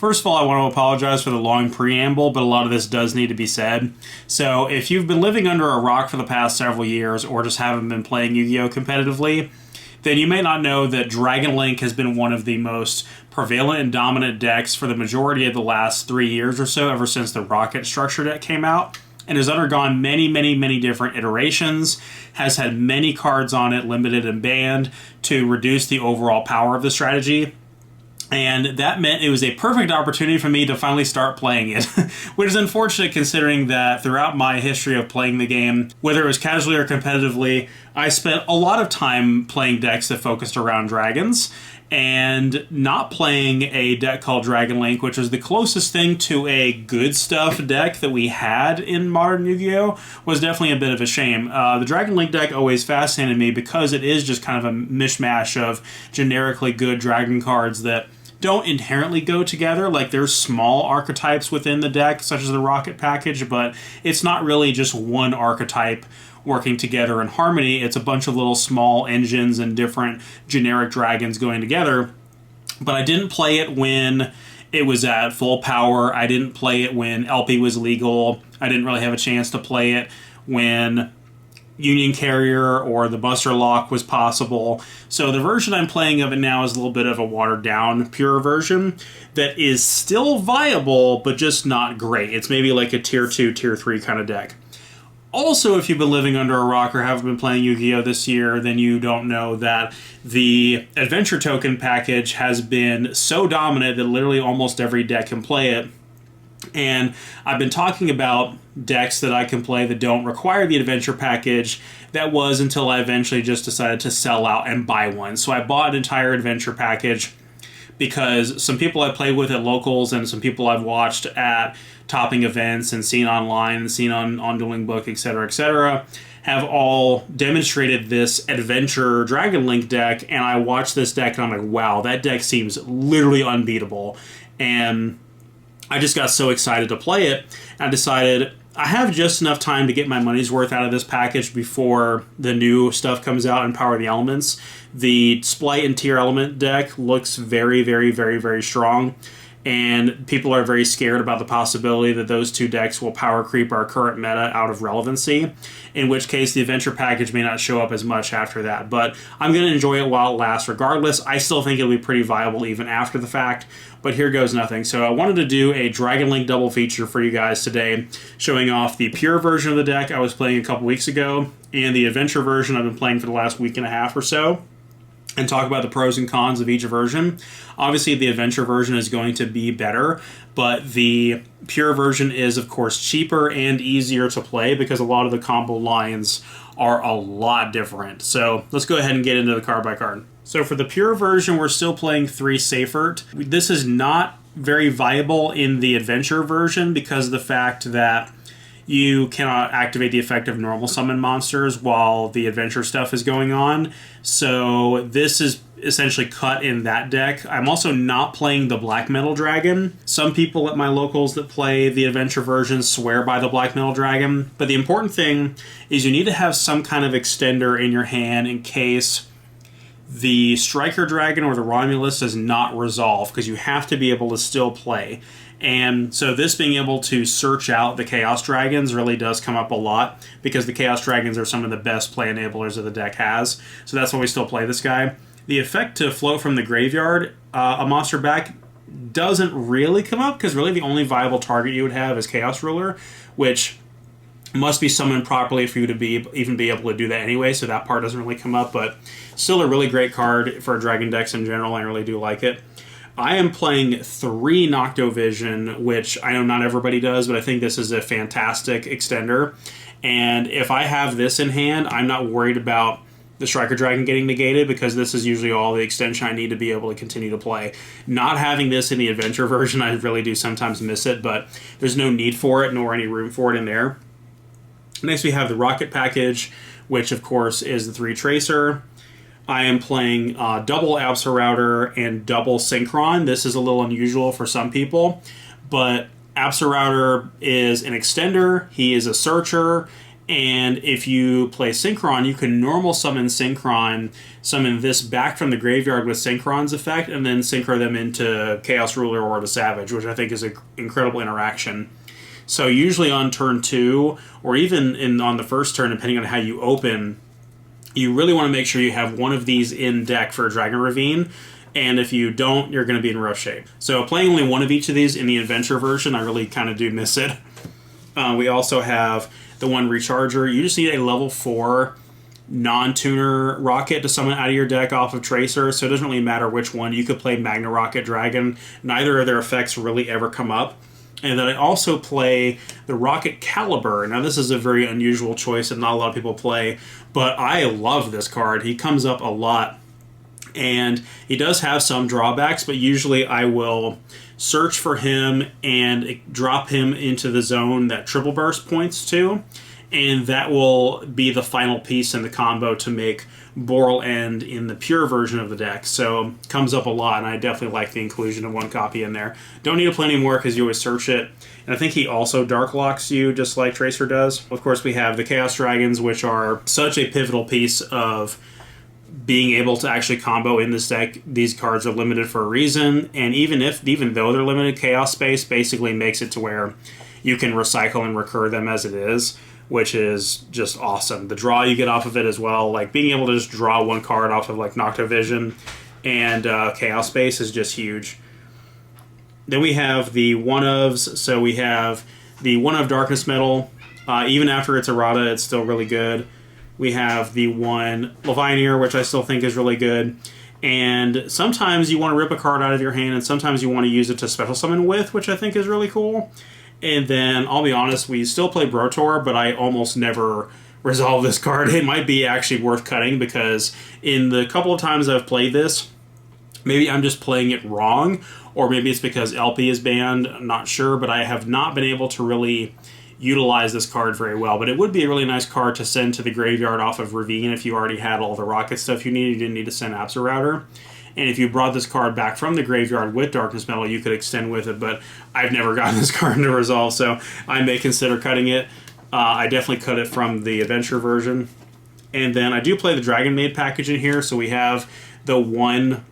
First of all, I want to apologize for the long preamble, but a lot of this does need to be said. So if you've been living under a rock for the past several years or just haven't been playing Yu-Gi-Oh! Competitively, then you may not know that Dragon Link has been one of the most prevalent and dominant decks for the majority of the last 3 years or so, ever since the Rocket Structure deck came out, and has undergone many different iterations, has had many cards on it, limited and banned, to reduce the overall power of the strategy. And that meant it was a perfect opportunity for me to finally start playing it, which is unfortunate considering that throughout my history of playing the game, whether it was casually or competitively, I spent a lot of time playing decks that focused around dragons, and not playing a deck called Dragon Link, which was the closest thing to a good stuff deck that we had in modern Yu-Gi-Oh! Was definitely a bit of a shame. The Dragon Link deck always fascinated me because it is just kind of a mishmash of generically good dragon cards that don't inherently go together. Like, there's small archetypes within the deck, such as the Rocket package, but it's not really just one archetype working together in harmony. It's a bunch of little small engines and different generic dragons going together. But I didn't play it when it was at full power. I didn't play it when LP was legal. I didn't really have a chance to play it when Union Carrier or the Buster Lock was possible. So the version I'm playing of it now is a little bit of a watered down, pure version that is still viable, but just not great. It's maybe like a tier 2, tier 3 kind of deck. Also, if you've been living under a rock or haven't been playing Yu-Gi-Oh! This year, then you don't know that the Adventure Token package has been so dominant that literally almost every deck can play it. And I've been talking about decks that I can play that don't require the Adventure package. That was until I eventually just decided to sell out and buy one. So I bought an entire Adventure package because some people I play with at locals and some people I've watched at topping events and seen online and seen on Dueling Book, etc., have all demonstrated this Adventure Dragon Link deck, and I watched this deck and I'm like, wow, that deck seems literally unbeatable. And I just got so excited to play it, and I decided I have just enough time to get my money's worth out of this package before the new stuff comes out in Power of the Elements. The Splight and Tier Element deck looks very strong, and people are very scared about the possibility that those two decks will power creep our current meta out of relevancy, in which case the Adventure package may not show up as much after that. But I'm going to enjoy it while it lasts regardless. I still think it'll be pretty viable even after the fact, but here goes nothing. So I wanted to do a Dragon Link double feature for you guys today, showing off the pure version of the deck I was playing a couple weeks ago, and the Adventure version I've been playing for the last week and a half or so, and talk about the pros and cons of each version. Obviously, the Adventure version is going to be better, but the pure version is, of course, cheaper and easier to play because a lot of the combo lines are a lot different. So let's go ahead and get into the card by card. So for the pure version, we're still playing 3 Seifert. This is not very viable in the Adventure version because of the fact that you cannot activate the effect of normal summon monsters while the Adventure stuff is going on. So this is essentially cut in that deck. I'm also not playing the Black Metal Dragon. Some people at my locals that play the Adventure version swear by the Black Metal Dragon. But the important thing is you need to have some kind of extender in your hand in case the Striker Dragon or the Romulus does not resolve, because you have to be able to still play. And so this being able to search out the Chaos Dragons really does come up a lot, because the Chaos Dragons are some of the best play enablers that the deck has. So that's why we still play this guy. The effect to float from the graveyard a monster back doesn't really come up, because really the only viable target you would have is Chaos Ruler, which must be summoned properly for you to even be able to do that anyway, so that part doesn't really come up, but still a really great card for Dragon decks in general. I really do like it. I am playing 3 Noctovision, which I know not everybody does, but I think this is a fantastic extender. And if I have this in hand, I'm not worried about the Striker Dragon getting negated, because this is usually all the extension I need to be able to continue to play. Not having this in the Adventure version, I really do sometimes miss it, but there's no need for it, nor any room for it in there. Next we have the Rocket package, which of course is the 3 Tracer. I am playing double Absolrouter and double Synchron. This is a little unusual for some people, but Absolrouter is an extender, he is a searcher, And if you play Synchron, you can normal summon Synchron, summon this back from the graveyard with Synchron's effect, and then synchro them into Chaos Ruler or to Savage, which I think is an incredible interaction. So usually on turn 2, or even on the first turn, depending on how you open, you really want to make sure you have one of these in deck for Dragon Ravine. And if you don't, you're going to be in rough shape. So playing only one of each of these in the Adventure version, I really kind of do miss it. We also have the one Recharger. You just need a level 4 non-tuner rocket to summon out of your deck off of Tracer, so it doesn't really matter which one. You could play Magna Rocket Dragon. Neither of their effects really ever come up. And then I also play the Rocket Caliber. Now this is a very unusual choice that not a lot of people play, but I love this card. He comes up a lot. And he does have some drawbacks, but usually I will search for him and drop him into the zone that Triple Burst points to, and that will be the final piece in the combo to make Boral end in the pure version of the deck. So comes up a lot, and I definitely like the inclusion of one copy in there. Don't need to play anymore because you always search it. And I think he also Dark Locks you just like Tracer does. Of course, we have the Chaos Dragons, which are such a pivotal piece of being able to actually combo in this deck. These cards are limited for a reason, and even though they're limited, Chaos Space basically makes it to where you can recycle and recur them as it is, which is just awesome. The draw you get off of it as well, like being able to just draw one card off of like Noctovision and Chaos Space is just huge. Then we have the one-ofs, so we have the one-of Darkness Metal. Even after it's errata, it's still really good. We have the one Levianeer, which I still think is really good. And sometimes you want to rip a card out of your hand, and sometimes you want to use it to special summon with, which I think is really cool. And then, I'll be honest, we still play Brotor, but I almost never resolve this card. It might be actually worth cutting, because in the couple of times I've played this, maybe I'm just playing it wrong, or maybe it's because LP is banned, I'm not sure, but I have not been able to really utilize this card very well. But it would be a really nice card to send to the graveyard off of Ravine if you already had all the rocket stuff you needed. You didn't need to send Absa Router. And if you brought this card back from the graveyard with Darkness Metal, you could extend with it, but I've never gotten this card to resolve, so I may consider cutting it. I definitely cut it from the Adventure version. And then I do play the Dragon Maid package in here, so we have the one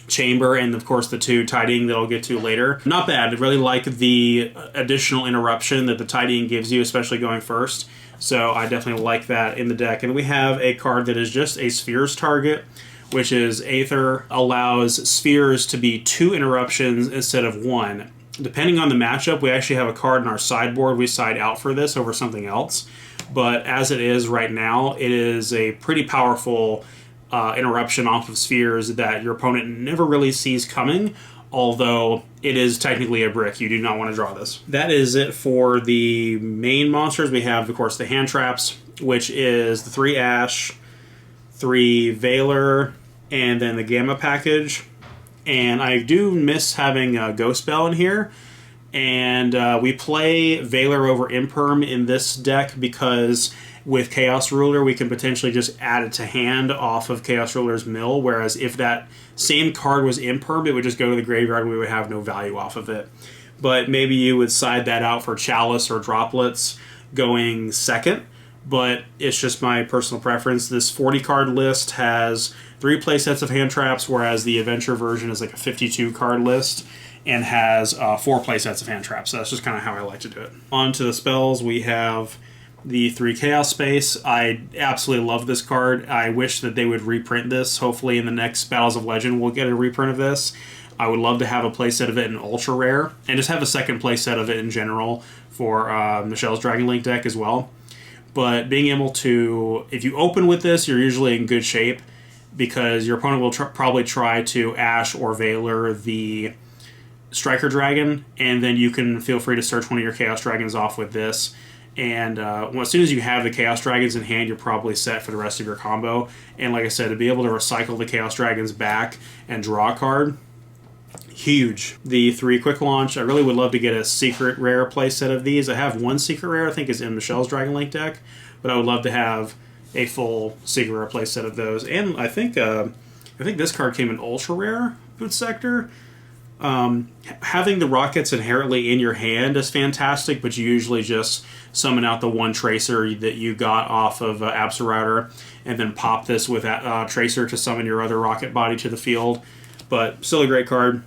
chamber and, of course, the two tidying that I'll get to later. Not bad. I really like the additional interruption that the tidying gives you, especially going first. So I definitely like that in the deck. And we have a card that is just a Spheres target, which is Aether, allows Spheres to be 2 interruptions instead of 1. Depending on the matchup, we actually have a card in our sideboard we side out for this over something else. But as it is right now, it is a pretty powerful interruption off of Spheres that your opponent never really sees coming, although it is technically a brick. You do not want to draw this. That is it for the main monsters. We have, of course, the hand traps, which is the 3 Ash, 3 Veiler, and then the Gamma package. And I do miss having a Ghost Bell in here. And we play Veiler over Imperm in this deck because with Chaos Ruler, we can potentially just add it to hand off of Chaos Ruler's mill, whereas if that same card was Imperm, it would just go to the graveyard and we would have no value off of it. But maybe you would side that out for Chalice or Droplets going second, but it's just my personal preference. This 40-card list has 3 playsets of hand traps, whereas the Adventure version is like a 52-card list and has 4 playsets of hand traps. So that's just kind of how I like to do it. On to the spells, we have the 3 Chaos Space. I absolutely love this card. I wish that they would reprint this. Hopefully in the next Battles of Legend we'll get a reprint of this. I would love to have a playset of it in Ultra Rare, and just have a second playset of it in general for Michelle's Dragon Link deck as well. But being able to, if you open with this, you're usually in good shape, because your opponent will probably try to Ash or Veiler the Striker Dragon, and then you can feel free to search one of your Chaos Dragons off with this. And as soon as you have the Chaos Dragons in hand, you're probably set for the rest of your combo. And like I said, to be able to recycle the Chaos Dragons back and draw a card, huge. The 3 Quick Launch, I really would love to get a Secret Rare playset of these. I have one Secret Rare, I think is in Michelle's Dragon Link deck, but I would love to have a full Secret Rare playset of those. And I think this card came in Ultra Rare Boot Sector. Having the rockets inherently in your hand is fantastic, but you usually just summon out the one tracer that you got off of Absolrouter, and then pop this with tracer to summon your other rocket body to the field. But still a great card.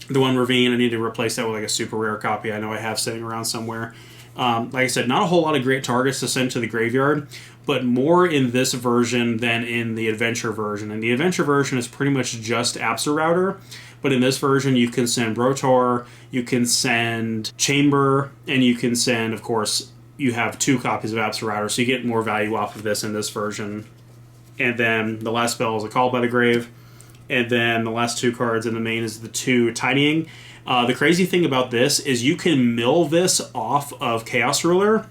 The one Ravine, I need to replace that with like a super rare copy I know I have sitting around somewhere. Like I said, not a whole lot of great targets to send to the graveyard, but more in this version than in the Adventure version. And the Adventure version is pretty much just Absolrouter, but in this version you can send Brotor, you can send Chamber, and you can send, of course, you have 2 copies of Absolrouter, so you get more value off of this in this version. And then the last spell is a Call by the Grave, and then the last 2 cards in the main is the 2 Tidying. The crazy thing about this is you can mill this off of Chaos Ruler,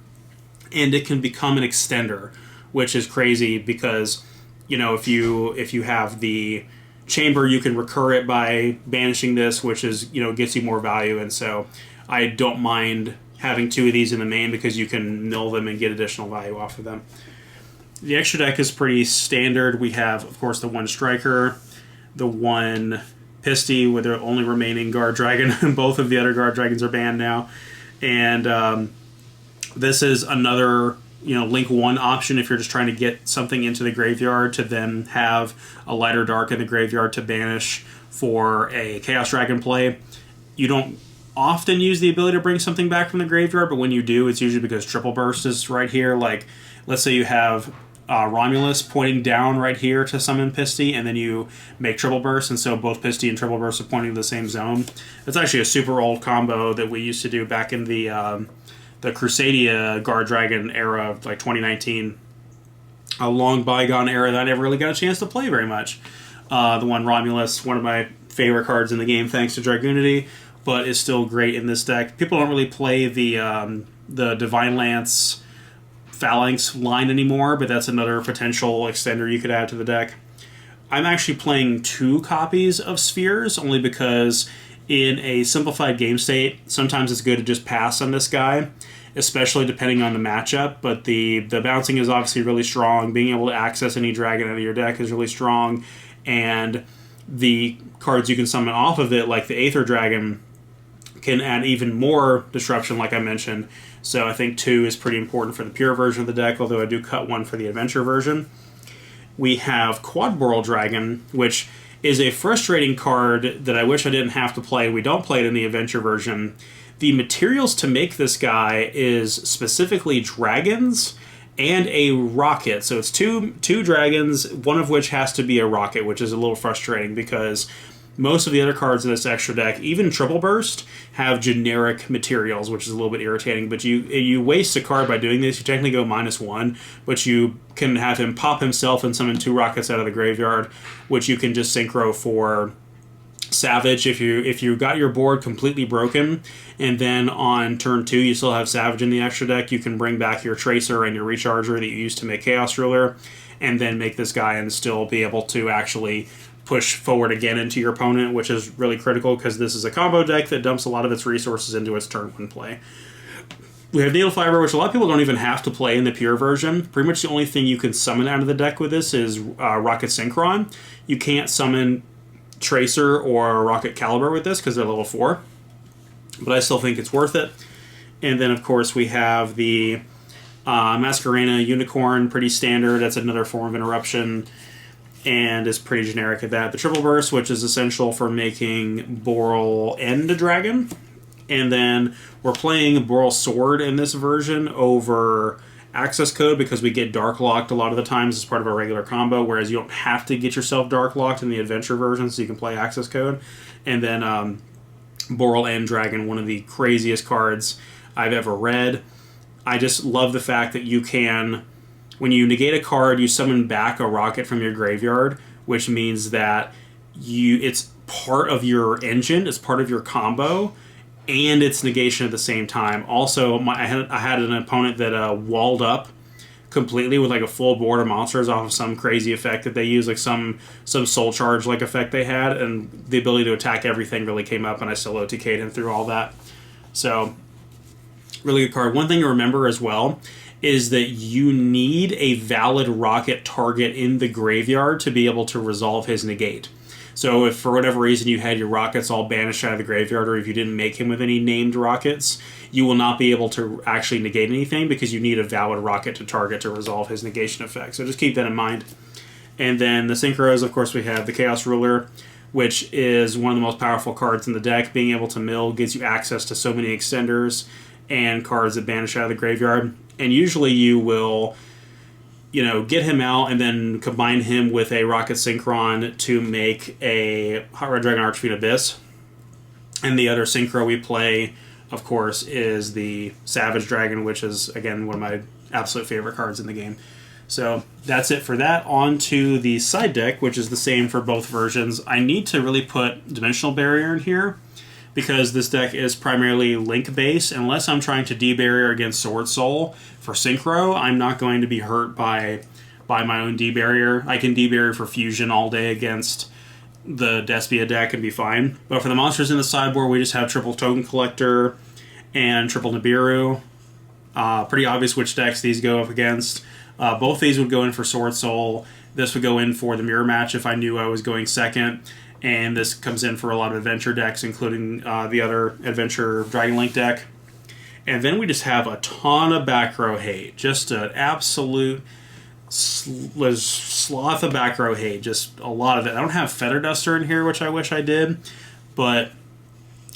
and it can become an extender, which is crazy because, you know, if you have the Chamber, you can recur it by banishing this, which is, you know, gets you more value. And so I don't mind having 2 of these in the main because you can mill them and get additional value off of them. The extra deck is pretty standard. We have, of course, the 1 Striker, the 1 Pisty with their only remaining Guard Dragon. Both of the other Guard Dragons are banned now. And this is another, you know, Link 1 option if you're just trying to get something into the graveyard to then have a Lighter Dark in the graveyard to banish for a Chaos Dragon play. You don't often use the ability to bring something back from the graveyard, but when you do, it's usually because Triple Burst is right here. Like, let's say you have Romulus pointing down right here to summon Pisty, and then you make Triple Burst, and so both Pisty and Triple Burst are pointing to the same zone. It's actually a super old combo that we used to do back in the Crusadia Guard Dragon era of like 2019. A long bygone era that I never really got a chance to play very much. The 1 Romulus, one of my favorite cards in the game thanks to Dragoonity, but is still great in this deck. People don't really play the Divine Lance Phalanx line anymore, but that's another potential extender you could add to the deck. I'm actually playing 2 copies of Spheres, only because in a simplified game state, sometimes it's good to just pass on this guy, especially depending on the matchup, but the bouncing is obviously really strong. Being able to access any dragon out of your deck is really strong, and the cards you can summon off of it, like the Aether Dragon, can add even more disruption, like I mentioned. So I think 2 is pretty important for the pure version of the deck, although I do cut 1 for the Adventure version. We have Quad Boral Dragon, which is a frustrating card that I wish I didn't have to play. We don't play it in the Adventure version. The materials to make this guy is specifically dragons and a rocket. So it's two dragons, one of which has to be a rocket, which is a little frustrating because most of the other cards in this extra deck, even Triple Burst, have generic materials, which is a little bit irritating. But you waste a card by doing this. You technically go -1, but you can have him pop himself and summon 2 rockets out of the graveyard, which you can just synchro for Savage if you got your board completely broken, and then on turn 2 you still have Savage in the extra deck. You can bring back your Tracer and your Recharger that you used to make Chaos Ruler, and then make this guy and still be able to actually push forward again into your opponent, which is really critical because this is a combo deck that dumps a lot of its resources into its turn 1 play. We have Needle Fiber, which a lot of people don't even have to play in the pure version. Pretty much the only thing you can summon out of the deck with this is Rocket Synchron. You can't summon Tracer or Rocket Caliber with this because they're level 4, but I still think it's worth it. And then, of course, we have the Masquerena Unicorn, pretty standard. That's another form of interruption, and is pretty generic at that. The Triple Burst, which is essential for making Boral end a dragon. And then we're playing Boral Sword in this version over Access Code because we get Dark Locked a lot of the times as part of a regular combo, whereas you don't have to get yourself Dark Locked in the Adventure version, so you can play Access Code. And then Boral End Dragon, one of the craziest cards I've ever read. I just love the fact that you can, when you negate a card, you summon back a rocket from your graveyard, which means that it's part of your engine, it's part of your combo, and it's negation at the same time. Also, I had an opponent that walled up completely with like a full board of monsters off of some crazy effect that they use, like some soul charge like effect they had, and the ability to attack everything really came up, and I still OTK'd him through all that. So, really good card. One thing to remember as well is that you need a valid rocket target in the graveyard to be able to resolve his negate. So if for whatever reason you had your rockets all banished out of the graveyard, or if you didn't make him with any named rockets, you will not be able to actually negate anything because you need a valid rocket to target to resolve his negation effect. So just keep that in mind. And then the synchros, of course, we have the Chaos Ruler, which is one of the most powerful cards in the deck. Being able to mill gives you access to so many extenders and cards that banish out of the graveyard. And usually you will, get him out and then combine him with a Rocket Synchron to make a Hot Red Dragon Archfiend Abyss. And the other synchro we play, of course, is the Savage Dragon, which is, again, one of my absolute favorite cards in the game. So that's it for that. On to the side deck, which is the same for both versions. I need to really put Dimensional Barrier in here because this deck is primarily Link-based. Unless I'm trying to D-Barrier against Sword Soul for Synchro, I'm not going to be hurt by my own D-Barrier. I can D-Barrier for Fusion all day against the Despia deck and be fine. But for the monsters in the sideboard, we just have triple Token Collector and triple Nibiru. Pretty obvious which decks these go up against. Both these would go in for Sword Soul. This would go in for the Mirror Match if I knew I was going second. And this comes in for a lot of Adventure decks, including the other Adventure Dragon Link deck. And then we just have a ton of back row hate. Just an absolute sloth of back row hate. Just a lot of it. I don't have Feather Duster in here, which I wish I did. But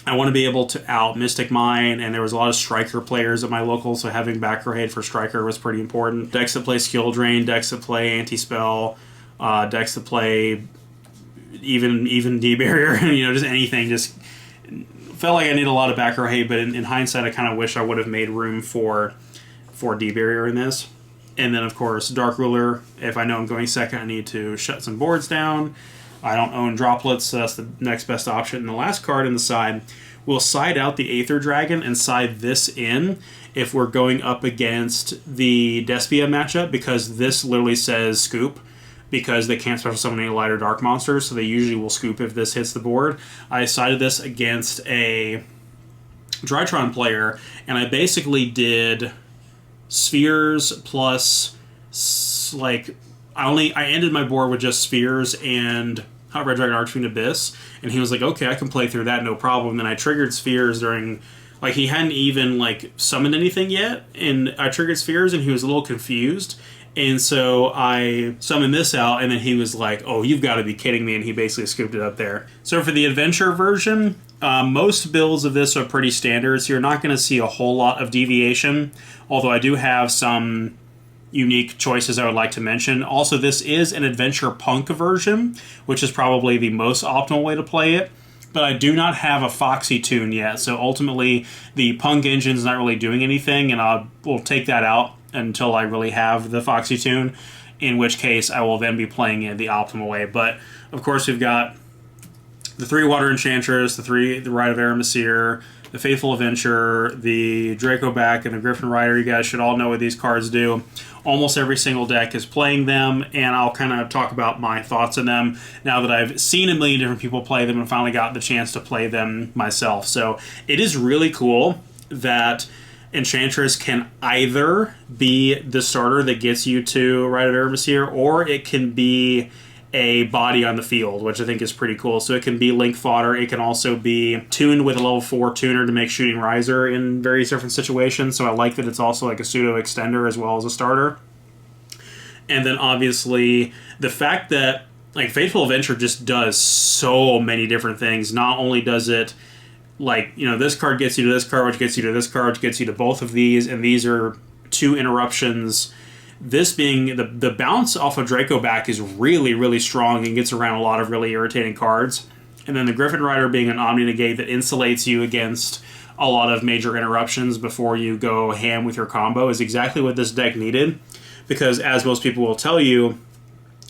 I want to be able to out Mystic Mine, and there was a lot of Striker players at my local, so having back row hate for Striker was pretty important. Decks that play Skill Drain, decks that play Anti-Spell, decks that play even D-Barrier, just anything. Just felt like I need a lot of back row hate, but in hindsight, I kind of wish I would have made room for D-Barrier in this. And then, of course, Dark Ruler. If I know I'm going second, I need to shut some boards down. I don't own Droplets, so that's the next best option. And the last card in the side, we'll side out the Aether Dragon and side this in if we're going up against the Despia matchup, because this literally says scoop, because they can't special summon any light or dark monsters, so they usually will scoop if this hits the board. I sided this against a Drytron player, and I basically did spheres plus, I ended my board with just spheres and Hot Red Dragon Archfiend Abyss, and he was like, okay, I can play through that, no problem. Then I triggered spheres during, he hadn't even, summoned anything yet, and I triggered spheres, and he was a little confused, and so I summoned this out, and then he was like, oh, you've got to be kidding me, and he basically scooped it up there. So for the Adventure version, most builds of this are pretty standard, so you're not going to see a whole lot of deviation, although I do have some unique choices I would like to mention. Also, this is an Adventure Punk version, which is probably the most optimal way to play it, but I do not have a Foxy tune yet, so ultimately the Punk engine's not really doing anything, and we'll take that out until I really have the Foxy tune, in which case I will then be playing it the optimal way. But, of course, we've got the 3 Water Enchantress, the Rite of Aramesir, the Faithful Adventure, the Dracoback, and the Griffin Rider. You guys should all know what these cards do. Almost every single deck is playing them, and I'll kind of talk about my thoughts on them now that I've seen a million different people play them and finally got the chance to play them myself. So it is really cool that Enchantress can either be the starter that gets you to Rite of Aramesir, or it can be a body on the field, which I think is pretty cool. So it can be Link fodder. It can also be tuned with a level 4 tuner to make Shooting Riser in various different situations. So I like that it's also like a pseudo extender as well as a starter. And then obviously the fact that Faithful Adventure just does so many different things. Not only does it this card gets you to this card, which gets you to this card, which gets you to both of these, and these are 2 interruptions. This being the bounce off of Dracoback is really, really strong and gets around a lot of really irritating cards. And then the Griffin Rider being an Omni Negate that insulates you against a lot of major interruptions before you go ham with your combo is exactly what this deck needed. Because as most people will tell you,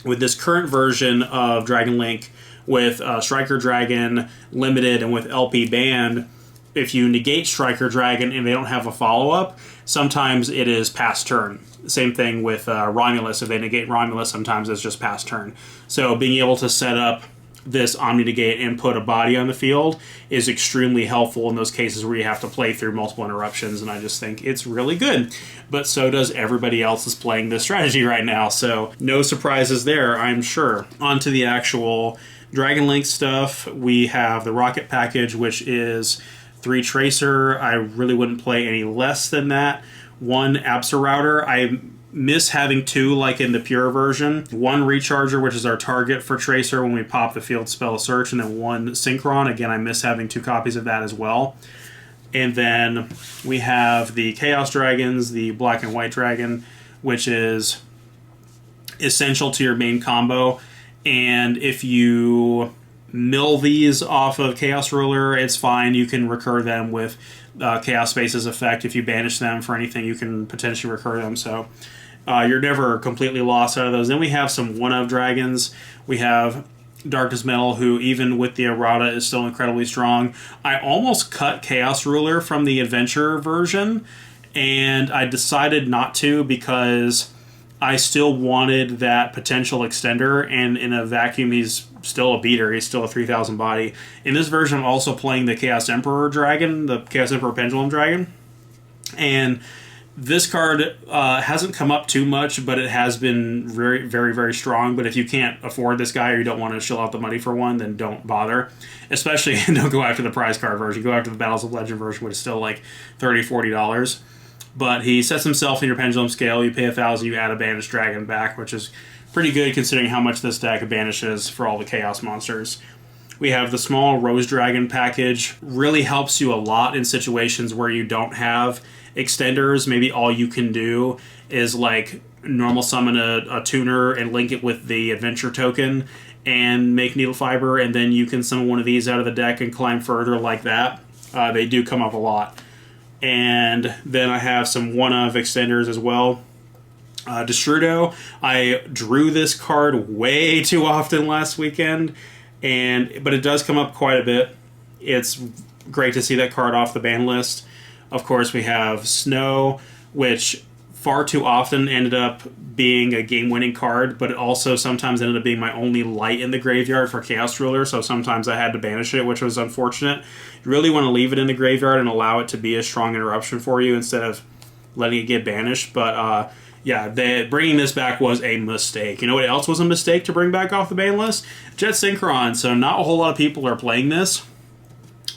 with this current version of Dragon Link, with Striker Dragon Limited and with LP Banned, if you negate Striker Dragon and they don't have a follow-up, sometimes it is past turn. Same thing with Romulus. If they negate Romulus, sometimes it's just past turn. So being able to set up this Omni Negate and put a body on the field is extremely helpful in those cases where you have to play through multiple interruptions, and I just think it's really good. But so does everybody else is playing this strategy right now, so no surprises there, I'm sure. On to the actual Dragon Link stuff, we have the Rocket package, which is 3 Tracer. I really wouldn't play any less than that. 1 Absa Router. I miss having 2 like in the pure version. 1 Recharger, which is our target for Tracer when we pop the field spell search, and then 1 Synchron. Again, I miss having 2 copies of that as well. And then we have the Chaos Dragons, the Black and White Dragon, which is essential to your main combo. And if you mill these off of Chaos Ruler, it's fine. You can recur them with Chaos Space's effect. If you banish them for anything, you can potentially recur them. So you're never completely lost out of those. Then we have some one-of dragons. We have Darkness Metal, who even with the errata is still incredibly strong. I almost cut Chaos Ruler from the adventure version, and I decided not to because I still wanted that potential extender, and in a vacuum he's still a beater. He's still a 3,000 body. In this version I'm also playing the Chaos Emperor Dragon, the Chaos Emperor Pendulum Dragon, and this card hasn't come up too much, but it has been very, very, very strong. But if you can't afford this guy or you don't want to shell out the money for one, then don't bother. Especially don't go after the prize card version. Go after the Battles of Legend version, which is still like $30, $40. But he sets himself in your Pendulum Scale. You pay 1,000, you add a Banished Dragon back, which is pretty good considering how much this deck banishes for all the Chaos monsters. We have the small Rose Dragon package. Really helps you a lot in situations where you don't have extenders. Maybe all you can do is like normal summon a tuner and link it with the adventure token and make Needle Fiber, and then you can summon one of these out of the deck and climb further like that. They do come up a lot. And then I have some one-of extenders as well. Destrudo, I drew this card way too often last weekend, but it does come up quite a bit. It's great to see that card off the ban list. Of course, we have Snow, which far too often ended up being a game-winning card, but it also sometimes ended up being my only light in the graveyard for Chaos Ruler, so sometimes I had to banish it, which was unfortunate. You really want to leave it in the graveyard and allow it to be a strong interruption for you instead of letting it get banished, but yeah, bringing this back was a mistake. You know what else was a mistake to bring back off the ban list? Jet Synchron. So not a whole lot of people are playing this,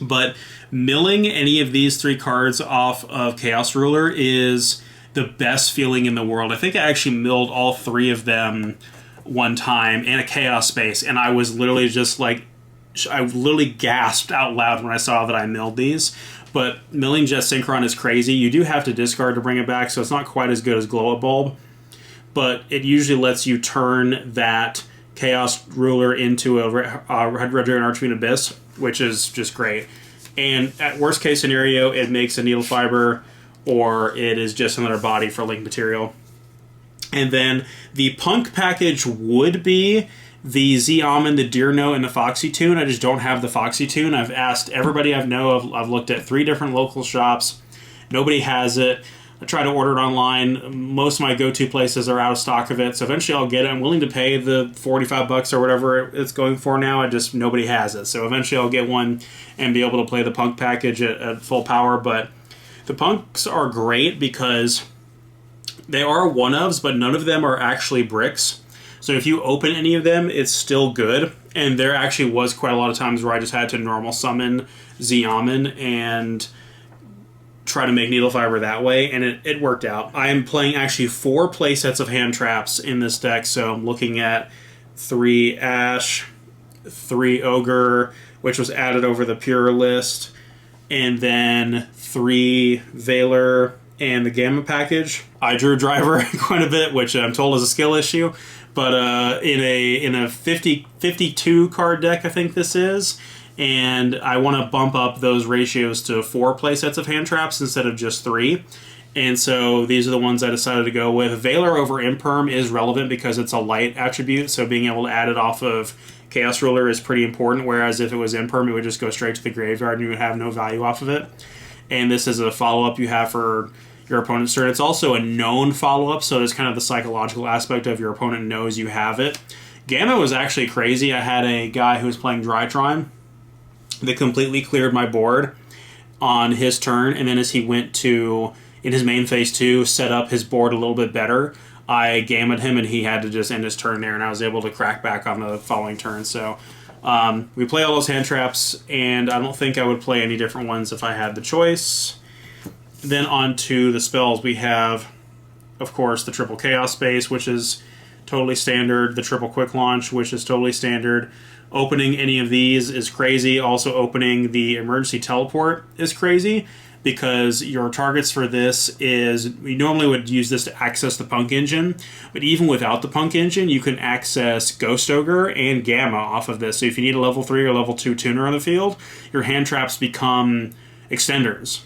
but milling any of these 3 cards off of Chaos Ruler is the best feeling in the world. I think I actually milled all 3 of them one time in a Chaos Space, and I was literally just like, I literally gasped out loud when I saw that I milled these. But milling Jet Synchron is crazy. You do have to discard to bring it back, so it's not quite as good as Glow-Up-Bulb, but it usually lets you turn that Chaos Ruler into a Red Dragon Archfiend Abyss, which is just great. And at worst case scenario, it makes a Needle Fiber, or it is just another body for Link material. And then the Punk package would be the Z-Almond, the Deer Note, and the Foxy Tune. I just don't have the Foxy Tune. I've asked everybody I know. I've looked at 3 different local shops. Nobody has it. I try to order it online. Most of my go-to places are out of stock of it, so eventually I'll get it. I'm willing to pay the $45 or whatever it's going for now. Nobody has it. So eventually I'll get one and be able to play the Punk package at full power. But the Punks are great because they are one-ofs, but none of them are actually bricks. So if you open any of them, it's still good. And there actually was quite a lot of times where I just had to normal summon Z-Almond and try to make Needle Fiber that way, and it worked out. I am playing actually 4 play sets of hand traps in this deck, so I'm looking at 3 Ash, 3 Ogre, which was added over the pure list, and then 3 Veiler and the Gamma package. I drew Driver quite a bit, which I'm told is a skill issue. But in a 52 card deck, I think this is, and I want to bump up those ratios to 4 play sets of hand traps instead of just 3. And so these are the ones I decided to go with. Veiler over Imperm is relevant because it's a light attribute, so being able to add it off of Chaos Ruler is pretty important, whereas if it was Imperm, it would just go straight to the graveyard and you would have no value off of it. And this is a follow-up you have for your opponent's turn. It's also a known follow-up, so there's kind of the psychological aspect of your opponent knows you have it. Gamma was actually crazy. I had a guy who was playing Drytron that completely cleared my board on his turn, and then as he went to, in his main phase 2, set up his board a little bit better, I gammed him and he had to just end his turn there, and I was able to crack back on the following turn. So We play all those hand traps, and I don't think I would play any different ones if I had the choice. Then on to the spells. We have, of course, the triple Chaos Space, which is totally standard. The triple Quick Launch, which is totally standard. Opening any of these is crazy. Also opening the Emergency Teleport is crazy, because your targets for this is, we normally would use this to access the Punk Engine, but even without the Punk Engine, you can access Ghost Ogre and Gamma off of this. So if you need a level 3 or level 2 tuner on the field, your hand traps become extenders,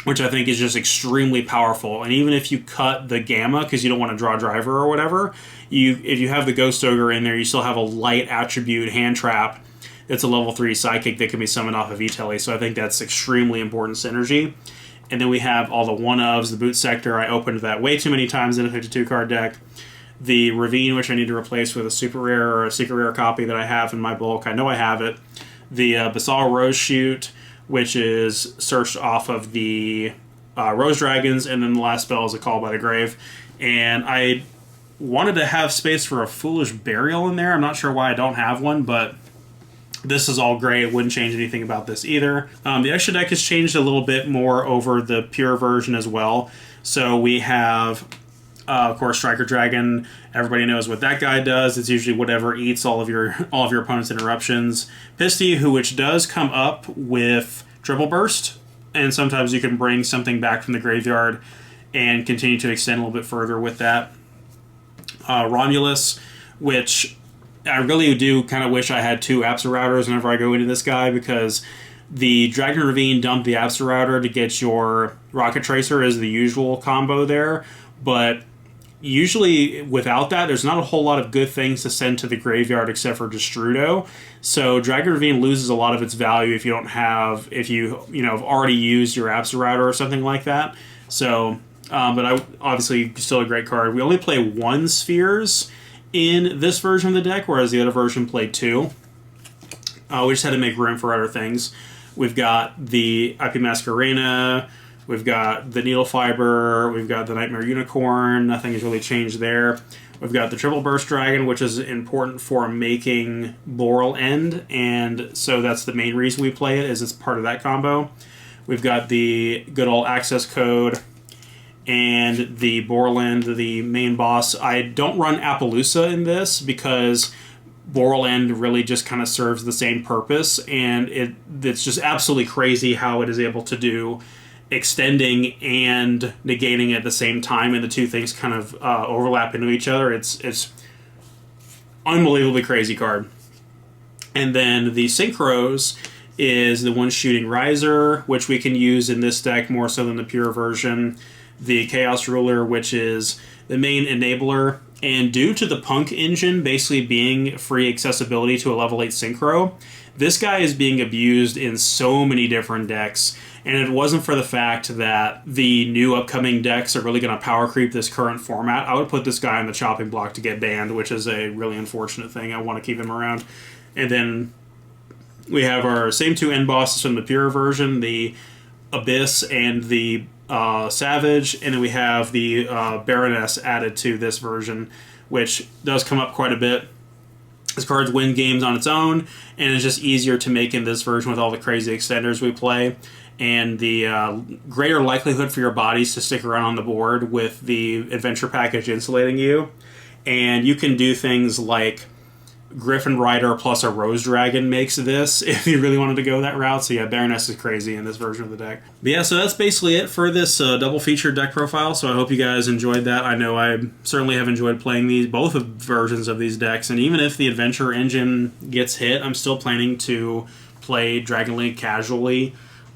which I think is just extremely powerful. And even if you cut the Gamma because you don't want to draw driver or whatever, if you have the Ghost Ogre in there, you still have a light attribute hand trap. It's a level 3 psychic that can be summoned off of E-Tele, so I think that's extremely important synergy. And then we have all the one-ofs, the Boot Sector. I opened that way too many times in a 52-card deck. The Ravine, which I need to replace with a super rare or a secret rare copy that I have in my bulk. I know I have it. The Basal Rose Shoot, which is searched off of the Rose Dragons, and then the last spell is a Call by the Grave. And I wanted to have space for a Foolish Burial in there. I'm not sure why I don't have one, but this is all great. It wouldn't change anything about this either. The extra deck has changed a little bit more over the pure version as well. So we have, of course, Striker Dragon. Everybody knows what that guy does. It's usually whatever eats all of your opponent's interruptions. Pisty, which does come up with Triple Burst, and sometimes you can bring something back from the graveyard and continue to extend a little bit further with that. Romulus, which I really do kind of wish I had 2 Absolrouters whenever I go into this guy, because the Dragon Ravine dumped the Absolrouter to get your Rocket Tracer as the usual combo there, but usually without that, there's not a whole lot of good things to send to the graveyard except for Destrudo. So Dragon Ravine loses a lot of its value if you don't have, if you have already used your Absolrouter or something like that. So, but obviously still a great card. We only play 1 Spheres in this version of the deck, whereas the other version played 2. We just had to make room for other things. We've got the IP Masquerena, we've got the Needle Fiber, we've got the Nightmare Unicorn. Nothing has really changed there. We've got the Triple Burst Dragon, which is important for making Boral end, and so that's the main reason we play it, is it's part of that combo. We've got the good old access code, and the Boral, the main boss. I don't run Appaloosa in this because Boral really just kind of serves the same purpose, and it's just absolutely crazy how it is able to do extending and negating at the same time, and the two things kind of overlap into each other. It's unbelievably crazy card. And then the Synchros is the one shooting Riser, which we can use in this deck more so than the pure version. The Chaos Ruler, which is the main enabler, and due to the Punk Engine basically being free accessibility to a level 8 Synchro, this guy is being abused in so many different decks, and if it wasn't for the fact that the new upcoming decks are really going to power creep this current format, I would put this guy on the chopping block to get banned, which is a really unfortunate thing. I want to keep him around. And then we have our same 2 end bosses from the pure version, the Abyss and the Savage, and then we have the Baroness added to this version, which does come up quite a bit. This card's win games on its own, and it's just easier to make in this version with all the crazy extenders we play, and the greater likelihood for your bodies to stick around on the board with the adventure package insulating you. And you can do things like Griffin Rider plus a Rose Dragon makes this, if you really wanted to go that route. So yeah, Baroness is crazy in this version of the deck. But yeah, so that's basically it for this double featured deck profile. So I hope you guys enjoyed that. I know I certainly have enjoyed playing both versions of these decks, and even if the Adventure Engine gets hit, I'm still planning to play Dragon League casually.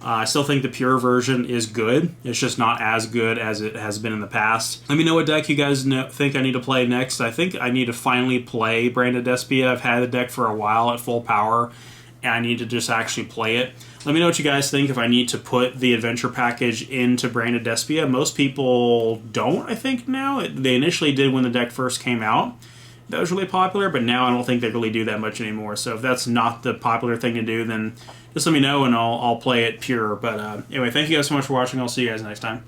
I still think the pure version is good. It's just not as good as it has been in the past. Let me know what deck you guys think I need to play next. I think I need to finally play Branded Despia. I've had the deck for a while at full power, and I need to just actually play it. Let me know what you guys think if I need to put the adventure package into Branded Despia. Most people don't, I think, now. They initially did when the deck first came out. That was really popular, but now I don't think they really do that much anymore. So if that's not the popular thing to do, then just let me know and I'll play it pure. But anyway, thank you guys so much for watching. I'll see you guys next time.